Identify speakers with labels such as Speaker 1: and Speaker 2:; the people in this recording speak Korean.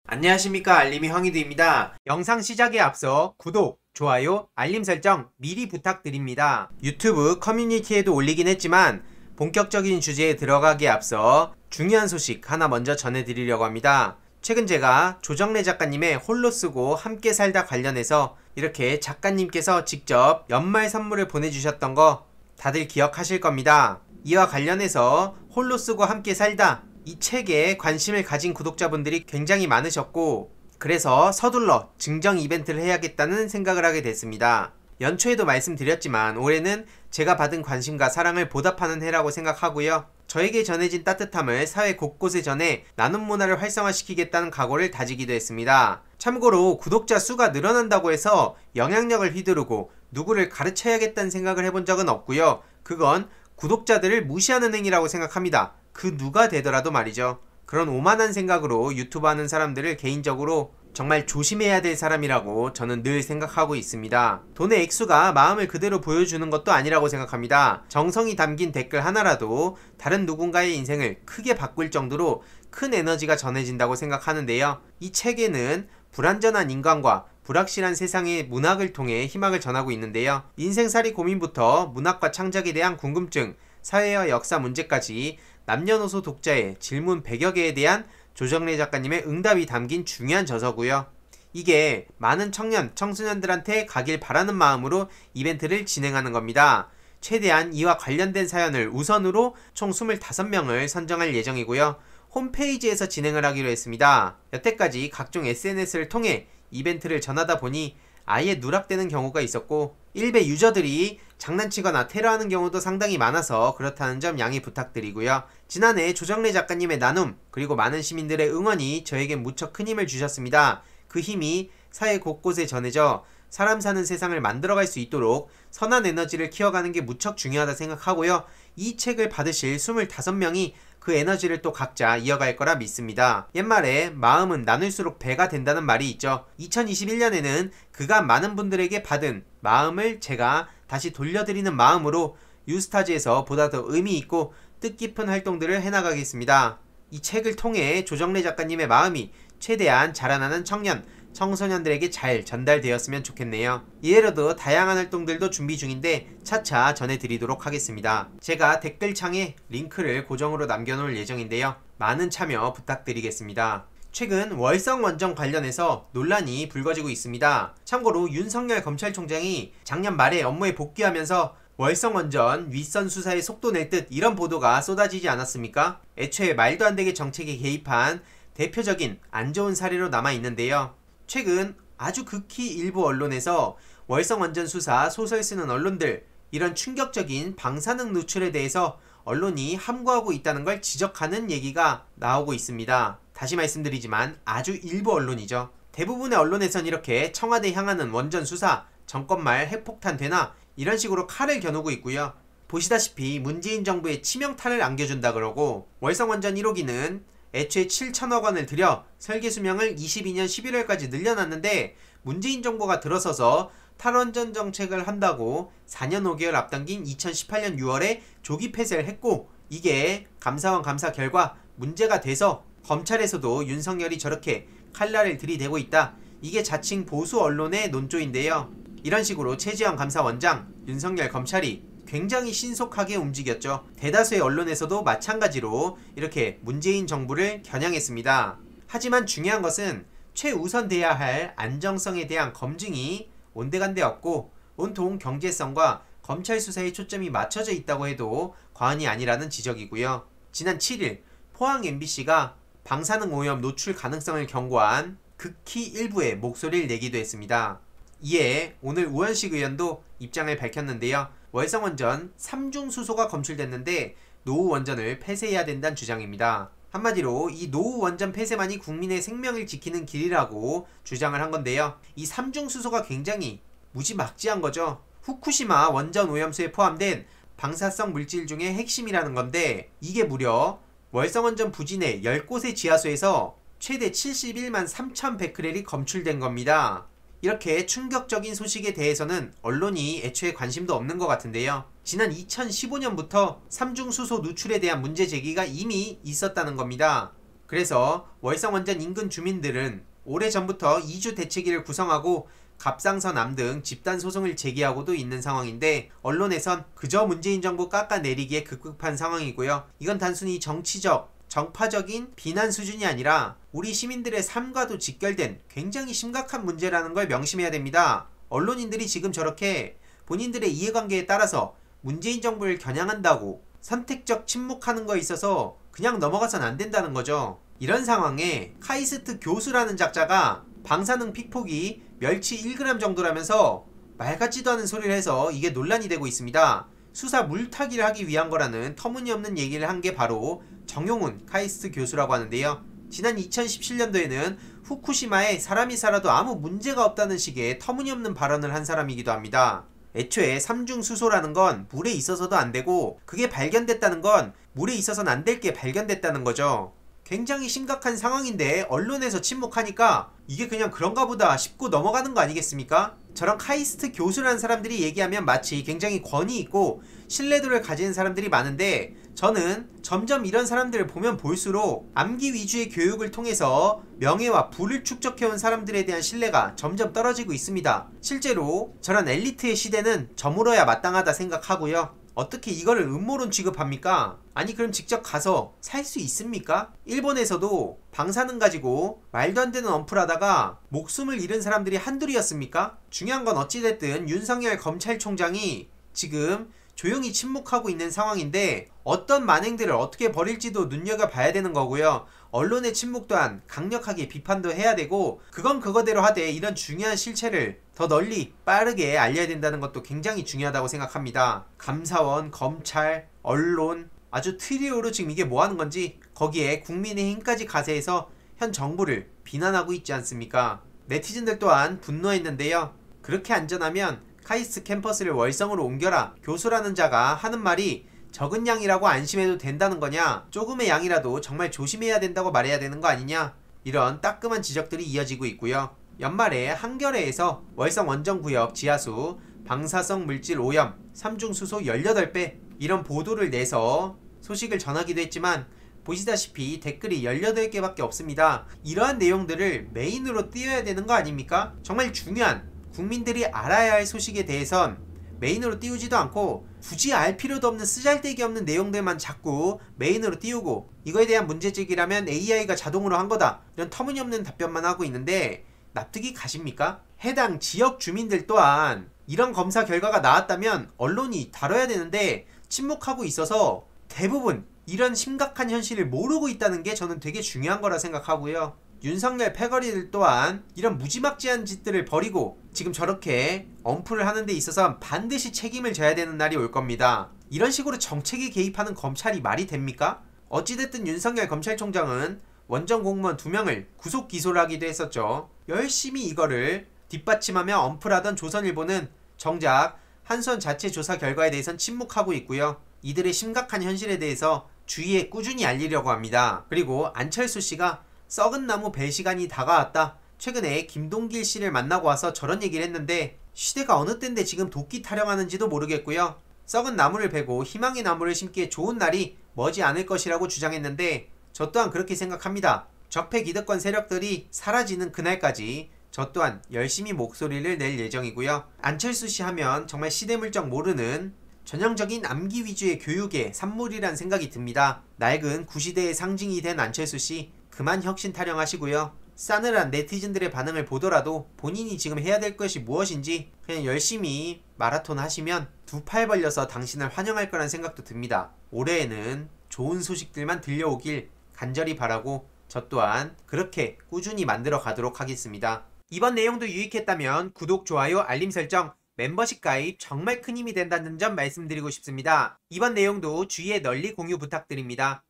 Speaker 1: 안녕하십니까, 알림이 황희두입니다. 영상 시작에 앞서 구독, 좋아요, 알림 설정 미리 부탁드립니다. 유튜브 커뮤니티에도 올리긴 했지만 본격적인 주제에 들어가기에 앞서 중요한 소식 하나 먼저 전해드리려고 합니다. 최근 제가 조정래 작가님의 홀로 쓰고 함께 살다 관련해서 이렇게 작가님께서 직접 연말 선물을 보내주셨던 거 다들 기억하실 겁니다. 이와 관련해서 홀로 쓰고 함께 살다 이 책에 관심을 가진 구독자분들이 굉장히 많으셨고, 그래서 서둘러 증정 이벤트를 해야겠다는 생각을 하게 됐습니다. 연초에도 말씀드렸지만 올해는 제가 받은 관심과 사랑을 보답하는 해라고 생각하고요. 저에게 전해진 따뜻함을 사회 곳곳에 전해 나눔 문화를 활성화시키겠다는 각오를 다지기도 했습니다. 참고로 구독자 수가 늘어난다고 해서 영향력을 휘두르고 누구를 가르쳐야겠다는 생각을 해본 적은 없고요. 그건 구독자들을 무시하는 행위라고 생각합니다. 그 누가 되더라도 말이죠. 그런 오만한 생각으로 유튜브 하는 사람들을 개인적으로 정말 조심해야 될 사람이라고 저는 늘 생각하고 있습니다. 돈의 액수가 마음을 그대로 보여주는 것도 아니라고 생각합니다. 정성이 담긴 댓글 하나라도 다른 누군가의 인생을 크게 바꿀 정도로 큰 에너지가 전해진다고 생각하는데요. 이 책에는 불완전한 인간과 불확실한 세상의 문학을 통해 희망을 전하고 있는데요. 인생살이 고민부터 문학과 창작에 대한 궁금증, 사회와 역사 문제까지 남녀노소 독자의 질문 100여 개에 대한 조정래 작가님의 응답이 담긴 중요한 저서고요. 이게 많은 청년, 청소년들한테 가길 바라는 마음으로 이벤트를 진행하는 겁니다. 최대한 이와 관련된 사연을 우선으로 총 25명을 선정할 예정이고요. 홈페이지에서 진행을 하기로 했습니다. 여태까지 각종 SNS를 통해 이벤트를 전하다 보니 아예 누락되는 경우가 있었고, 일베 유저들이 장난치거나 테러하는 경우도 상당히 많아서 그렇다는 점 양해 부탁드리고요. 지난해 조정래 작가님의 나눔, 그리고 많은 시민들의 응원이 저에게 무척 큰 힘을 주셨습니다. 그 힘이 사회 곳곳에 전해져 사람 사는 세상을 만들어갈 수 있도록 선한 에너지를 키워가는 게 무척 중요하다 생각하고요. 이 책을 받으실 25명이 그 에너지를 또 각자 이어갈 거라 믿습니다. 옛말에 마음은 나눌수록 배가 된다는 말이 있죠. 2021년에는 그간 많은 분들에게 받은 마음을 제가 다시 돌려드리는 마음으로 유스타즈에서 보다 더 의미 있고 뜻깊은 활동들을 해나가겠습니다. 이 책을 통해 조정래 작가님의 마음이 최대한 자라나는 청년, 청소년들에게 잘 전달되었으면 좋겠네요. 이외로도 다양한 활동들도 준비 중인데 차차 전해드리도록 하겠습니다. 제가 댓글창에 링크를 고정으로 남겨놓을 예정인데요. 많은 참여 부탁드리겠습니다. 최근 월성원전 관련해서 논란이 불거지고 있습니다. 참고로 윤석열 검찰총장이 작년 말에 업무에 복귀하면서 월성원전 윗선 수사에 속도 낼 듯 이런 보도가 쏟아지지 않았습니까? 애초에 말도 안 되게 정책에 개입한 대표적인 안 좋은 사례로 남아있는데요. 최근 아주 극히 일부 언론에서 월성원전 수사 소설 쓰는 언론들, 이런 충격적인 방사능 누출에 대해서 언론이 함구하고 있다는 걸 지적하는 얘기가 나오고 있습니다. 다시 말씀드리지만 아주 일부 언론이죠. 대부분의 언론에선 이렇게 청와대 향하는 원전 수사, 정권말 핵폭탄 되나 이런 식으로 칼을 겨누고 있고요. 보시다시피 문재인 정부에 치명타를 안겨준다 그러고, 월성원전 1호기는 애초에 7천억 원을 들여 설계 수명을 22년 11월까지 늘려놨는데 문재인 정부가 들어서서 탈원전 정책을 한다고 4년 5개월 앞당긴 2018년 6월에 조기 폐쇄를 했고, 이게 감사원 감사 결과 문제가 돼서 검찰에서도 윤석열이 저렇게 칼날을 들이대고 있다. 이게 자칭 보수 언론의 논조인데요. 이런 식으로 최지원 감사원장, 윤석열 검찰이 굉장히 신속하게 움직였죠. 대다수의 언론에서도 마찬가지로 이렇게 문재인 정부를 겨냥했습니다. 하지만 중요한 것은 최우선 돼야 할 안정성에 대한 검증이 온데간데 없고 온통 경제성과 검찰 수사에 초점이 맞춰져 있다고 해도 과언이 아니라는 지적이고요. 지난 7일 포항 MBC가 방사능 오염 노출 가능성을 경고한 극히 일부의 목소리를 내기도 했습니다. 이에 오늘 우현식 의원도 입장을 밝혔는데요. 월성원전 3중 수소가 검출됐는데 노후 원전을 폐쇄해야 된다는 주장입니다. 한마디로 이 노후 원전 폐쇄만이 국민의 생명을 지키는 길이라고 주장을 한 건데요. 이 3중 수소가 굉장히 무지막지한 거죠. 후쿠시마 원전 오염수에 포함된 방사성 물질 중에 핵심이라는 건데, 이게 무려 월성원전 부진의 10곳의 지하수에서 최대 71만 3천 베크렐이 검출된 겁니다. 이렇게 충격적인 소식에 대해서는 언론이 애초에 관심도 없는 것 같은데요. 지난 2015년부터 삼중수소 누출에 대한 문제 제기가 이미 있었다는 겁니다. 그래서 월성원전 인근 주민들은 오래전부터 이주 대책위를 구성하고 갑상선암 등 집단 소송을 제기하고도 있는 상황인데, 언론에선 그저 문재인 정부 깎아내리기에 급급한 상황이고요. 이건 단순히 정치적, 정파적인 비난 수준이 아니라 우리 시민들의 삶과도 직결된 굉장히 심각한 문제라는 걸 명심해야 됩니다. 언론인들이 지금 저렇게 본인들의 이해관계에 따라서 문재인 정부를 겨냥한다고 선택적 침묵하는 거에 있어서 그냥 넘어가선 안 된다는 거죠. 이런 상황에 카이스트 교수라는 작자가 방사능 픽폭이 멸치 1g 정도라면서 말 같지도 않은 소리를 해서 이게 논란이 되고 있습니다. 수사 물타기를 하기 위한 거라는 터무니없는 얘기를 한 게 바로 정용훈 카이스트 교수라고 하는데요. 지난 2017년도에는 후쿠시마에 사람이 살아도 아무 문제가 없다는 식의 터무니없는 발언을 한 사람이기도 합니다. 애초에 삼중수소라는 건 물에 있어서도 안 되고, 그게 발견됐다는 건 물에 있어서는 안 될 게 발견됐다는 거죠. 굉장히 심각한 상황인데 언론에서 침묵하니까 이게 그냥 그런가 보다 싶고 넘어가는 거 아니겠습니까? 저런 카이스트 교수라는 사람들이 얘기하면 마치 굉장히 권위 있고 신뢰도를 가지는 사람들이 많은데, 저는 점점 이런 사람들을 보면 볼수록 암기 위주의 교육을 통해서 명예와 부를 축적해온 사람들에 대한 신뢰가 점점 떨어지고 있습니다. 실제로 저런 엘리트의 시대는 저물어야 마땅하다 생각하고요. 어떻게 이거를 음모론 취급합니까? 아니 그럼 직접 가서 살 수 있습니까? 일본에서도 방사능 가지고 말도 안 되는 언플하다가 목숨을 잃은 사람들이 한둘이었습니까? 중요한 건 어찌됐든 윤석열 검찰총장이 지금 조용히 침묵하고 있는 상황인데, 어떤 만행들을 어떻게 벌일지도 눈여겨봐야 되는 거고요. 언론의 침묵 또한 강력하게 비판도 해야 되고, 그건 그거대로 하되 이런 중요한 실체를 더 널리 빠르게 알려야 된다는 것도 굉장히 중요하다고 생각합니다. 감사원, 검찰, 언론 아주 트리오로 지금 이게 뭐 하는 건지, 거기에 국민의힘까지 가세해서 현 정부를 비난하고 있지 않습니까? 네티즌들 또한 분노했는데요. 그렇게 안전하면 카이스트 캠퍼스를 월성으로 옮겨라. 교수라는 자가 하는 말이 적은 양이라고 안심해도 된다는 거냐? 조금의 양이라도 정말 조심해야 된다고 말해야 되는 거 아니냐? 이런 따끔한 지적들이 이어지고 있고요. 연말에 한겨레에서 월성 원전구역 지하수 방사성 물질 오염 3중수소 18배 이런 보도를 내서 소식을 전하기도 했지만, 보시다시피 댓글이 18개밖에 없습니다. 이러한 내용들을 메인으로 띄워야 되는 거 아닙니까? 정말 중요한 국민들이 알아야 할 소식에 대해선 메인으로 띄우지도 않고, 굳이 알 필요도 없는 쓰잘데기 없는 내용들만 자꾸 메인으로 띄우고, 이거에 대한 문제제기라면 AI가 자동으로 한 거다, 이런 터무니없는 답변만 하고 있는데 납득이 가십니까? 해당 지역 주민들 또한 이런 검사 결과가 나왔다면 언론이 다뤄야 되는데 침묵하고 있어서 대부분 이런 심각한 현실을 모르고 있다는 게 저는 되게 중요한 거라 생각하고요. 윤석열 패거리들 또한 이런 무지막지한 짓들을 벌이고 지금 저렇게 언플을 하는 데 있어서 반드시 책임을 져야 되는 날이 올 겁니다. 이런 식으로 정책에 개입하는 검찰이 말이 됩니까? 어찌됐든 윤석열 검찰총장은 원전 공무원 2명을 구속 기소를 하기도 했었죠. 열심히 이거를 뒷받침하며 언플하던 조선일보는 정작 한수원 자체 조사 결과에 대해선 침묵하고 있고요. 이들의 심각한 현실에 대해서 주위에 꾸준히 알리려고 합니다. 그리고 안철수 씨가 썩은 나무 벨 시간이 다가왔다, 최근에 김동길 씨를 만나고 와서 저런 얘기를 했는데, 시대가 어느 때인데 지금 도끼 타령하는지도 모르겠고요. 썩은 나무를 베고 희망의 나무를 심기에 좋은 날이 머지 않을 것이라고 주장했는데, 저 또한 그렇게 생각합니다. 적폐 기득권 세력들이 사라지는 그날까지 저 또한 열심히 목소리를 낼 예정이고요. 안철수 씨 하면 정말 시대물정 모르는 전형적인 암기 위주의 교육의 산물이란 생각이 듭니다. 낡은 구시대의 상징이 된 안철수 씨, 그만 혁신 타령하시고요. 싸늘한 네티즌들의 반응을 보더라도 본인이 지금 해야 될 것이 무엇인지 그냥 열심히 마라톤 하시면 두 팔 벌려서 당신을 환영할 거란 생각도 듭니다. 올해에는 좋은 소식들만 들려오길 간절히 바라고, 저 또한 그렇게 꾸준히 만들어 가도록 하겠습니다. 이번 내용도 유익했다면 구독, 좋아요, 알림 설정, 멤버십 가입 정말 큰 힘이 된다는 점 말씀드리고 싶습니다. 이번 내용도 주위에 널리 공유 부탁드립니다.